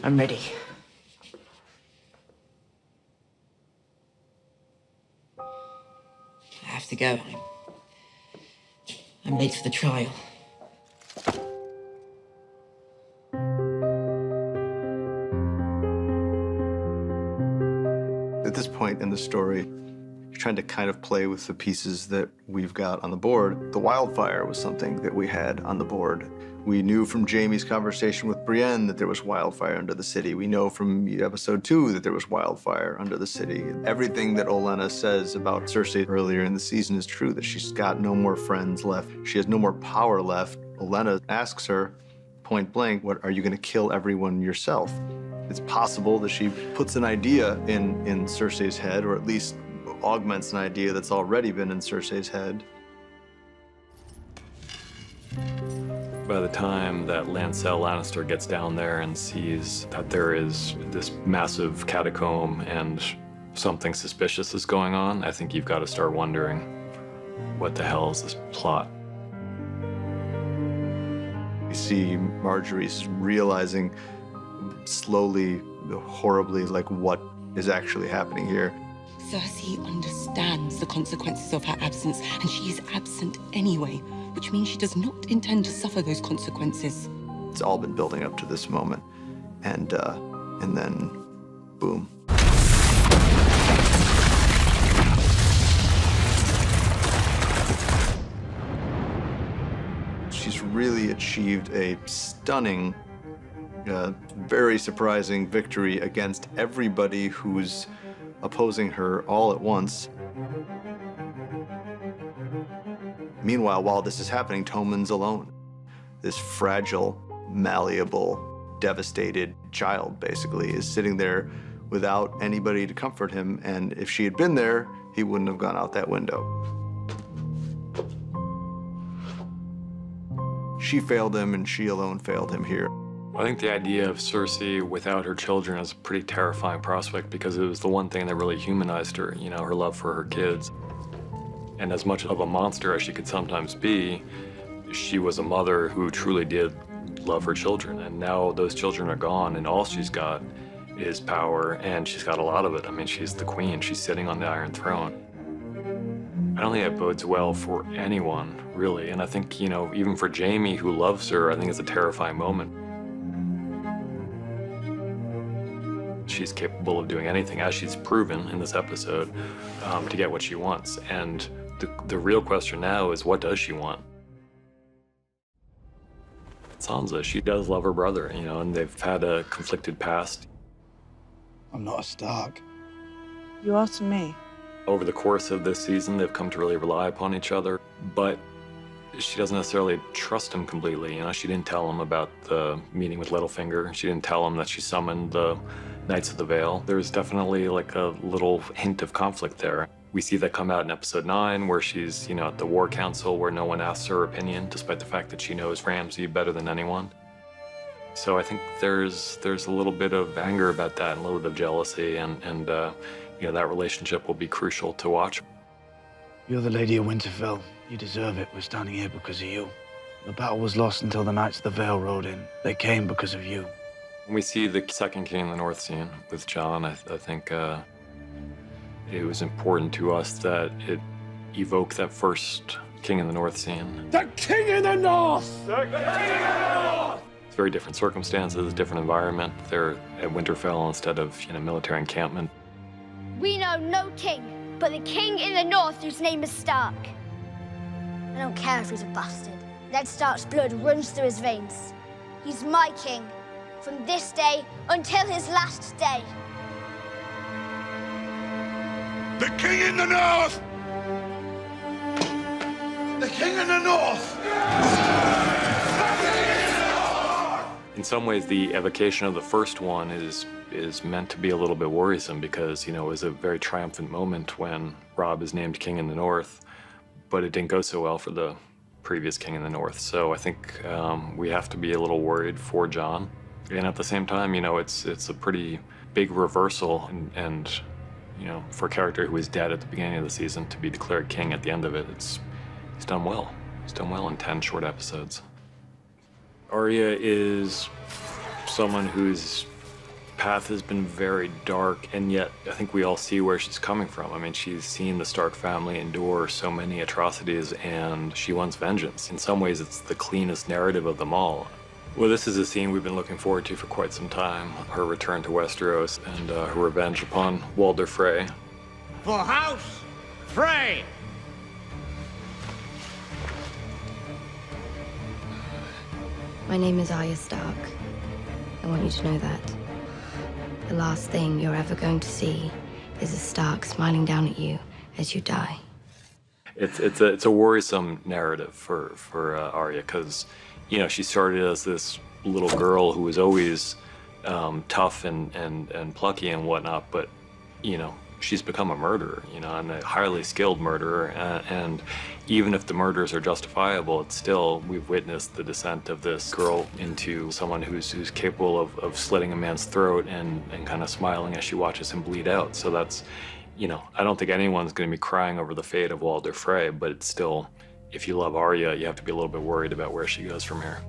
I'm ready. I have to go. I'm late for the trial. At this point in the story, you're trying to kind of play with the pieces that we've got on the board. The wildfire was something that we had on the board. We knew from Jaime's conversation with Brienne that there was wildfire under the city. We know from episode 2 that there was wildfire under the city. Everything that Olenna says about Cersei earlier in the season is true, that she's got no more friends left. She has no more power left. Olenna asks her point blank, "What, are you gonna kill everyone yourself?" It's possible that she puts an idea in Cersei's head, or at least augments an idea that's already been in Cersei's head. By the time that Lancel Lannister gets down there and sees that there is this massive catacomb and something suspicious is going on, I think you've got to start wondering, what the hell is this plot? You see Marjorie's realizing slowly, horribly, like what is actually happening here. Cersei understands the consequences of her absence, and she is absent anyway, which means she does not intend to suffer those consequences. It's all been building up to this moment, and then, boom. She's really achieved a stunning, very surprising victory against everybody who's opposing her all at once. Meanwhile, while this is happening, Tommen's alone. This fragile, malleable, devastated child, basically, is sitting there without anybody to comfort him, and if she had been there, he wouldn't have gone out that window. She failed him, and she alone failed him here. I think the idea of Cersei without her children is a pretty terrifying prospect, because it was the one thing that really humanized her, you know, her love for her kids. And as much of a monster as she could sometimes be, she was a mother who truly did love her children. And now those children are gone, and all she's got is power, and she's got a lot of it. I mean, she's the queen. She's sitting on the Iron Throne. I don't think that bodes well for anyone, really. And I think, you know, even for Jaime, who loves her, I think it's a terrifying moment. She's capable of doing anything, as she's proven in this episode, to get what she wants. And the real question now is, what does she want? Sansa, she does love her brother, you know, and they've had a conflicted past. I'm not a Stark. You are to me. Over the course of this season, they've come to really rely upon each other, but she doesn't necessarily trust him completely. You know, she didn't tell him about the meeting with Littlefinger. She didn't tell him that she summoned the Knights of the Vale. There's definitely like a little hint of conflict there. We see that come out in episode 9, where she's, you know, at the War Council, where no one asks her opinion, despite the fact that she knows Ramsay better than anyone. So I think there's a little bit of anger about that, and a little bit of jealousy, and you know, that relationship will be crucial to watch. You're the Lady of Winterfell. You deserve it. We're standing here because of you. The battle was lost until the Knights of the Vale rode in. They came because of you. When we see the second King in the North scene with Jon, I think it was important to us that it evoked that first King in the North scene. The King in the North! The King in the North! It's very different circumstances, different environment. They're at Winterfell instead of, you know, military encampment. We know no king, but the king in the north whose name is Stark. I don't care if he's a bastard. Ned Stark's blood runs through his veins. He's my king, from this day until his last day. The King in the North! The King in the North! In some ways, the evocation of the first one is meant to be a little bit worrisome, because, you know, it was a very triumphant moment when Robb is named King in the North, but it didn't go so well for the previous King in the North. So I think we have to be a little worried for Jon. And at the same time, you know, it's a pretty big reversal, and you know, for a character who was dead at the beginning of the season to be declared king at the end of it, he's done well. He's done well in 10 short episodes. Arya is someone who's path has been very dark, and yet I think we all see where she's coming from. I mean, she's seen the Stark family endure so many atrocities, and she wants vengeance. In some ways, it's the cleanest narrative of them all. Well, this is a scene we've been looking forward to for quite some time. Her return to Westeros and her revenge upon Walder Frey. For House Frey! My name is Arya Stark. I want you to know that. The last thing you're ever going to see is a Stark smiling down at you as you die. It's a worrisome narrative for Arya, because you know, she started as this little girl who was always tough and plucky and whatnot, but you know, she's become a murderer, you know, and a highly skilled murderer. And even if the murders are justifiable, it's still, we've witnessed the descent of this girl into someone who's capable of slitting a man's throat and kind of smiling as she watches him bleed out. So that's, you know, I don't think anyone's going to be crying over the fate of Walder Frey, but it's still, if you love Arya, you have to be a little bit worried about where she goes from here.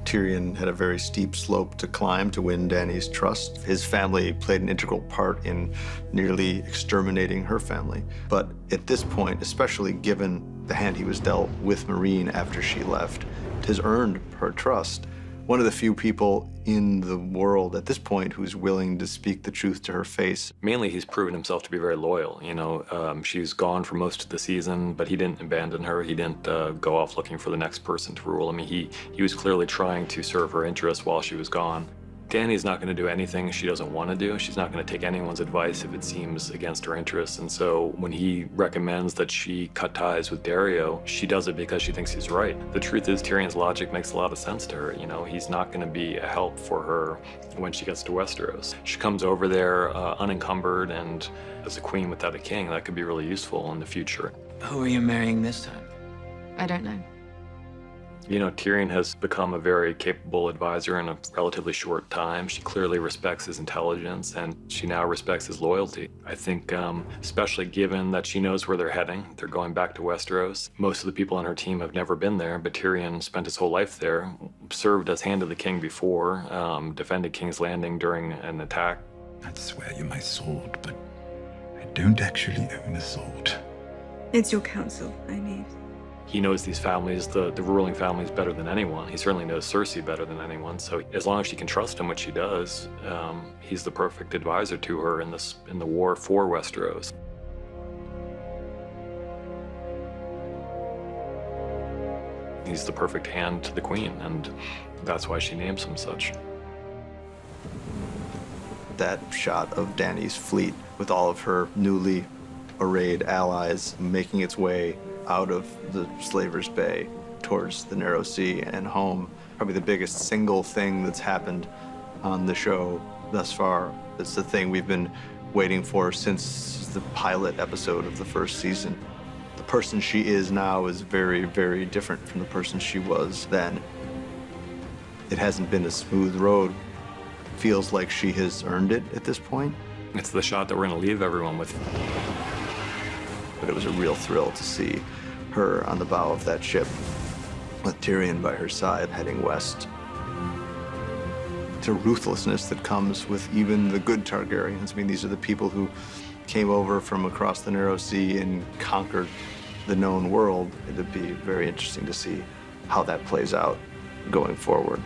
Tyrion had a very steep slope to climb to win Dany's trust. His family played an integral part in nearly exterminating her family. But at this point, especially given the hand he was dealt with Meereen after she left, has earned her trust. One of the few people in the world at this point who's willing to speak the truth to her face. Mainly, he's proven himself to be very loyal. You know, she's gone for most of the season, but he didn't abandon her. He didn't go off looking for the next person to rule. I mean, he was clearly trying to serve her interests while she was gone. Dany's not going to do anything she doesn't want to do. She's not going to take anyone's advice if it seems against her interests. And so when he recommends that she cut ties with Dario, she does it because she thinks he's right. The truth is, Tyrion's logic makes a lot of sense to her. You know, he's not going to be a help for her when she gets to Westeros. She comes over there unencumbered, and as a queen without a king, that could be really useful in the future. Who are you marrying this time? I don't know. You know, Tyrion has become a very capable advisor in a relatively short time. She clearly respects his intelligence, and she now respects his loyalty. I think, especially given that she knows where they're heading. They're going back to Westeros. Most of the people on her team have never been there, but Tyrion spent his whole life there, served as Hand of the King before, defended King's Landing during an attack. I'd swear you my sword, but I don't actually own a sword. It's your counsel I need. He knows these families, the ruling families, better than anyone. He certainly knows Cersei better than anyone. So as long as she can trust him, which she does, he's the perfect advisor to her in the war for Westeros. He's the perfect hand to the queen, and that's why she names him such. That shot of Dany's fleet with all of her newly arrayed allies making its way out of the Slaver's Bay towards the Narrow Sea and home. Probably the biggest single thing that's happened on the show thus far. It's the thing we've been waiting for since the pilot episode of the first season. The person she is now is very, very different from the person she was then. It hasn't been a smooth road. Feels like she has earned it at this point. It's the shot that we're going to leave everyone with. But it was a real thrill to see her on the bow of that ship with Tyrion by her side heading west. It's a ruthlessness that comes with even the good Targaryens. I mean, these are the people who came over from across the Narrow Sea and conquered the known world. It'd be very interesting to see how that plays out going forward.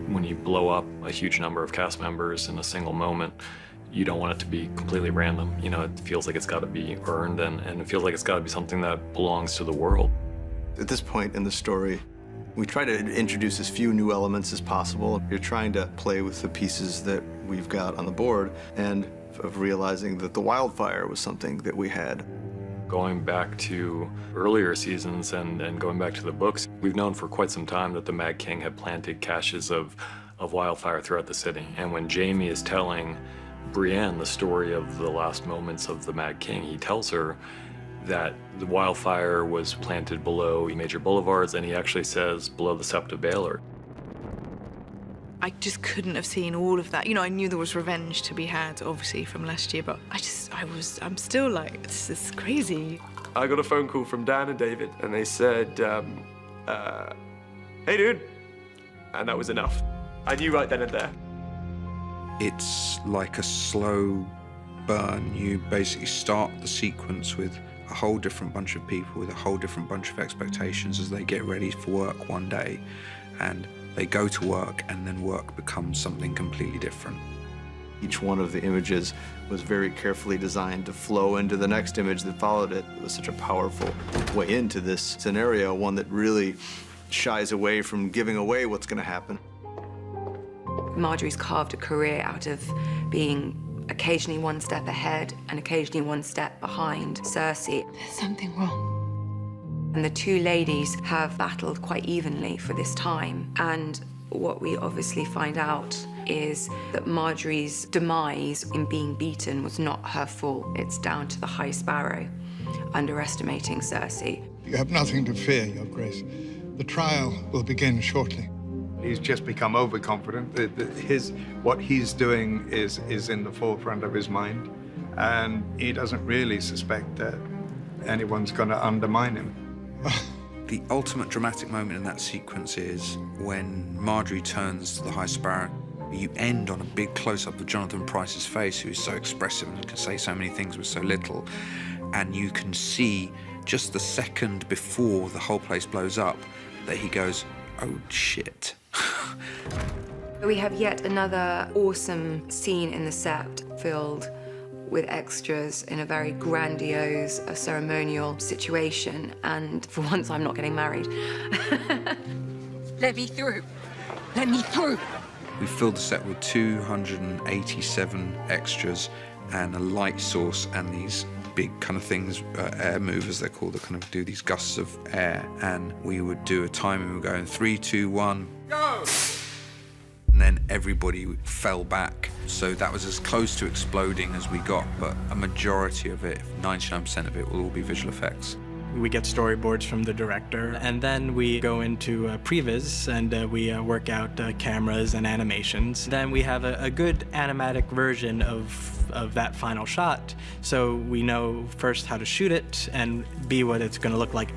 When you blow up a huge number of cast members in a single moment, you don't want it to be completely random. You know, it feels like it's got to be earned, and it feels like it's got to be something that belongs to the world. At this point in the story, we try to introduce as few new elements as possible. You're trying to play with the pieces that we've got on the board, and of realizing that the wildfire was something that we had Going back to earlier seasons and going back to the books, we've known for quite some time that the Mad King had planted caches of wildfire throughout the city. And when Jaime is telling Brienne the story of the last moments of the Mad King, he tells her that the wildfire was planted below major boulevards, and he actually says below the Sept of Baelor. I just couldn't have seen all of that. You know, I knew there was revenge to be had, obviously, from last year, but I'm still like, this is crazy. I got a phone call from Dan and David, and they said, hey, dude. And that was enough. I knew right then and there. It's like a slow burn. You basically start the sequence with a whole different bunch of people with a whole different bunch of expectations as they get ready for work one day, and they go to work, and then work becomes something completely different. Each one of the images was very carefully designed to flow into the next image that followed it. It was such a powerful way into this scenario, one that really shies away from giving away what's going to happen. Marjorie's carved a career out of being occasionally one step ahead and occasionally one step behind Cersei. There's something wrong. And the two ladies have battled quite evenly for this time. And what we obviously find out is that Marjorie's demise in being beaten was not her fault. It's down to the High Sparrow underestimating Cersei. You have nothing to fear, Your Grace. The trial will begin shortly. He's just become overconfident. What he's doing is in the forefront of his mind, and he doesn't really suspect that anyone's going to undermine him. The ultimate dramatic moment in that sequence is when Marjorie turns to the High Sparrow. You end on a big close-up of Jonathan Pryce's face, who is so expressive and can say so many things with so little, and you can see just the second before the whole place blows up that he goes, oh shit. We have yet another awesome scene in the Sept filled with extras in a very grandiose, ceremonial situation, and for once I'm not getting married. Let me through. Let me through. We filled the set with 287 extras and a light source and these big kind of things, air movers they're called, that kind of do these gusts of air. And we would do a timing, we would go in 3, 2, 1, go! And then everybody fell back. So that was as close to exploding as we got, but a majority of it, 99% of it, will all be visual effects. We get storyboards from the director, and then we go into previs, and we work out cameras and animations. Then we have a good animatic version of that final shot, so we know first how to shoot it, and B, what it's going to look like.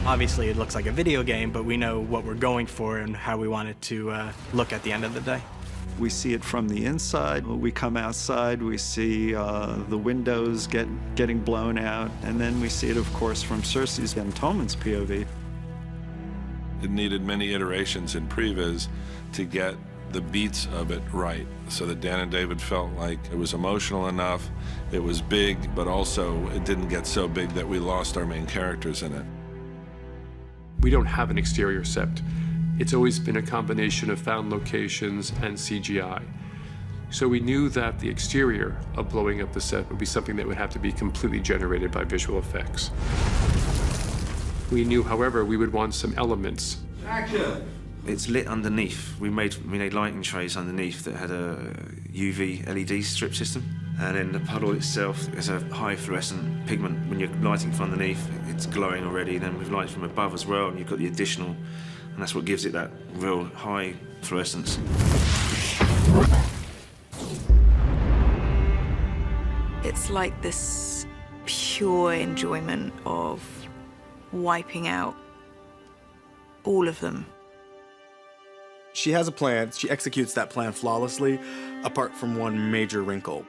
Obviously, it looks like a video game, but we know what we're going for and how we want it to look at the end of the day. We see it from the inside. We come outside, we see the windows getting blown out, and then we see it, of course, from Cersei's and Tommen's POV. It needed many iterations in previs to get the beats of it right, so that Dan and David felt like it was emotional enough, it was big, but also it didn't get so big that we lost our main characters in it. We don't have an exterior Sept. It's always been a combination of found locations and CGI. So we knew that the exterior of blowing up the set would be something that would have to be completely generated by visual effects. We knew, however, we would want some elements. Action! It's lit underneath. We made lighting trays underneath that had a UV LED strip system. And in the puddle itself, there's a high fluorescent pigment. When you're lighting from underneath, it's glowing already. Then we've lighted from above as well, and you've got the additional, and that's what gives it that real high fluorescence. It's like this pure enjoyment of wiping out all of them. She has a plan. She executes that plan flawlessly, apart from one major wrinkle.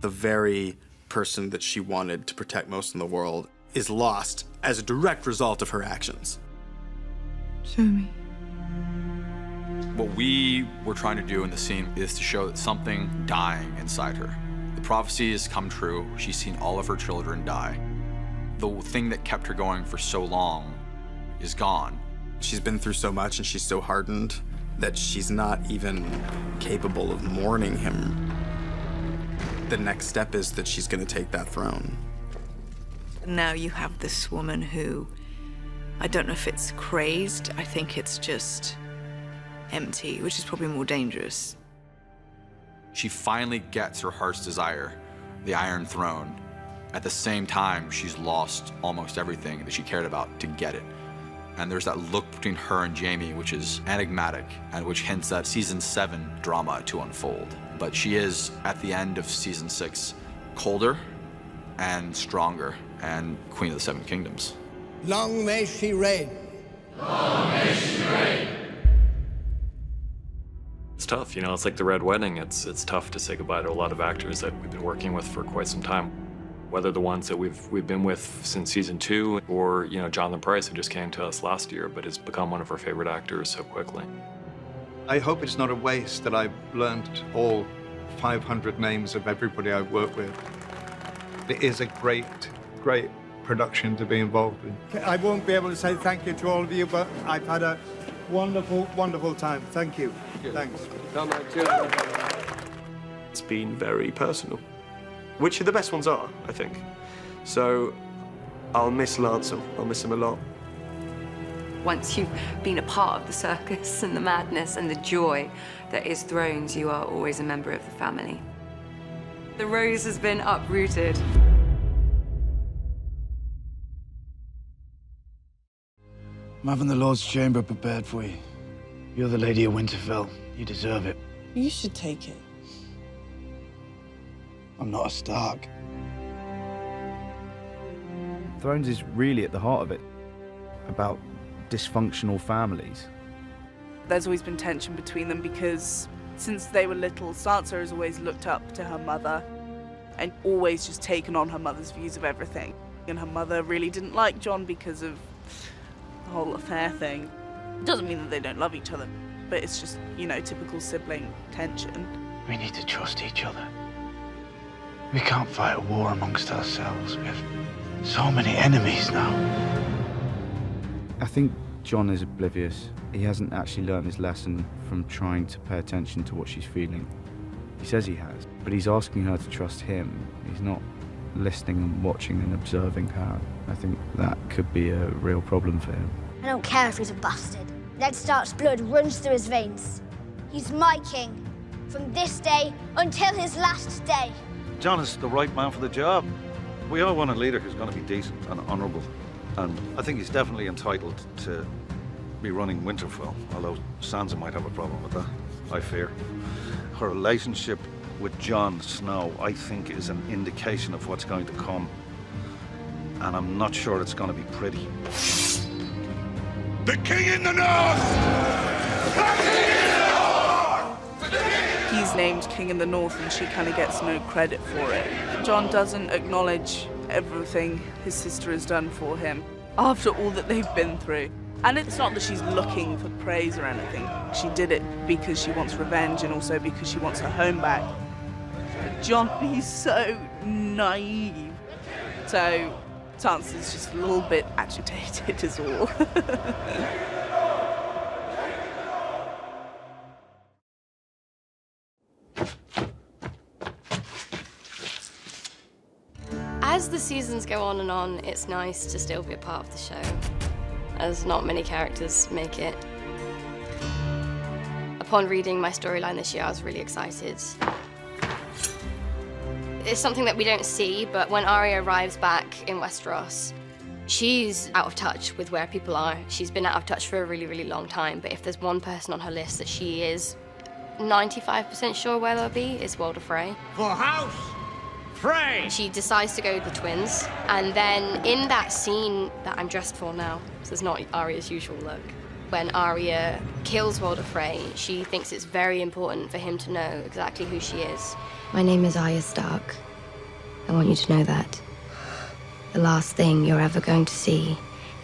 The very person that she wanted to protect most in the world is lost as a direct result of her actions. Show me. What we were trying to do in the scene is to show that something dying inside her. The prophecy has come true. She's seen all of her children die. The thing that kept her going for so long is gone. She's been through so much and she's so hardened that she's not even capable of mourning him. The next step is that she's going to take that throne. Now you have this woman who, I don't know if it's crazed, I think it's just empty, which is probably more dangerous. She finally gets her heart's desire, the Iron Throne. At the same time, she's lost almost everything that she cared about to get it. And there's that look between her and Jaime, which is enigmatic and which hints at season 7 drama to unfold. But she is, at the end of season 6, colder and stronger and Queen of the Seven Kingdoms. Long may she reign. Long may she reign. It's tough, you know, it's like the Red Wedding. It's tough to say goodbye to a lot of actors that we've been working with for quite some time. Whether the ones that we've been with since season 2 or, you know, Jonathan Pryce, who just came to us last year, but has become one of our favorite actors so quickly. I hope it's not a waste that I've learned all 500 names of everybody I've worked with. It is a great, great production to be involved in. I won't be able to say thank you to all of you, but I've had a wonderful, wonderful time. Thank you. Thanks. It's been very personal, which the best ones are, I think. So I'll miss Lancel. I'll miss him a lot. Once you've been a part of the circus and the madness and the joy that is Thrones, you are always a member of the family. The rose has been uprooted. I'm having the Lord's Chamber prepared for you. You're the Lady of Winterfell. You deserve it. You should take it. I'm not a Stark. Thrones is really at the heart of it, about dysfunctional families. There's always been tension between them because since they were little, Sansa has always looked up to her mother and always just taken on her mother's views of everything. And her mother really didn't like Jon because of the whole affair thing. Doesn't mean that they don't love each other, but it's just, you know, typical sibling tension. We need to trust each other. We can't fight a war amongst ourselves. We have so many enemies now. I think Jon is oblivious. He hasn't actually learned his lesson from trying to pay attention to what she's feeling. He says he has, but he's asking her to trust him. He's not listening and watching and observing her. I think that could be a real problem for him. I don't care if he's a bastard. Ned Stark's blood runs through his veins. He's my king, from this day until his last day. Jon is the right man for the job. We all want a leader who's going to be decent and honourable. And I think he's definitely entitled to be running Winterfell, although Sansa might have a problem with that, I fear. Her relationship with Jon Snow, I think, is an indication of what's going to come. And I'm not sure it's going to be pretty. The King in the North! The King in the North! He's named King in the North and she kind of gets no credit for it. Jon doesn't acknowledge everything his sister has done for him after all that they've been through. And it's not that she's looking for praise or anything. She did it because she wants revenge and also because she wants her home back. But Jon, he's so naive. So Sansa's just a little bit agitated is all. As the seasons go on, it's nice to still be a part of the show, as not many characters make it. Upon reading my storyline this year, I was really excited. It's something that we don't see, but when Arya arrives back in Westeros, she's out of touch with where people are. She's been out of touch for a really, really long time, but if there's one person on her list that she is 95% sure where they'll be, it's Walder Frey. For House Frey! She decides to go with the twins, and then in that scene that I'm dressed for now, so it's not Arya's usual look, when Arya kills Walder Frey, she thinks it's very important for him to know exactly who she is. My name is Arya Stark. I want you to know that. The last thing you're ever going to see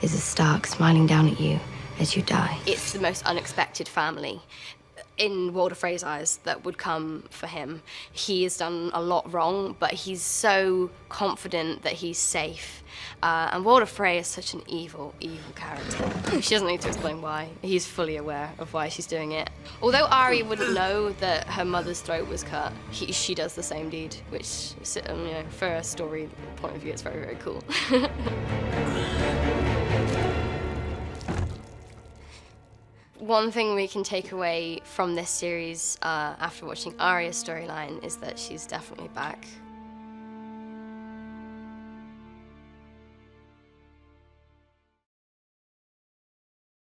is a Stark smiling down at you as you die. It's the most unexpected family. in Walder Frey's eyes that would come for him. He has done a lot wrong, but he's so confident that he's safe. And Walder Frey is such an evil, evil character. She doesn't need to explain why. He's fully aware of why she's doing it. Although Arya wouldn't know that her mother's throat was cut, she does the same deed, which, for a story point of view, it's very, very cool. One thing we can take away from this series after watching Arya's storyline is that she's definitely back.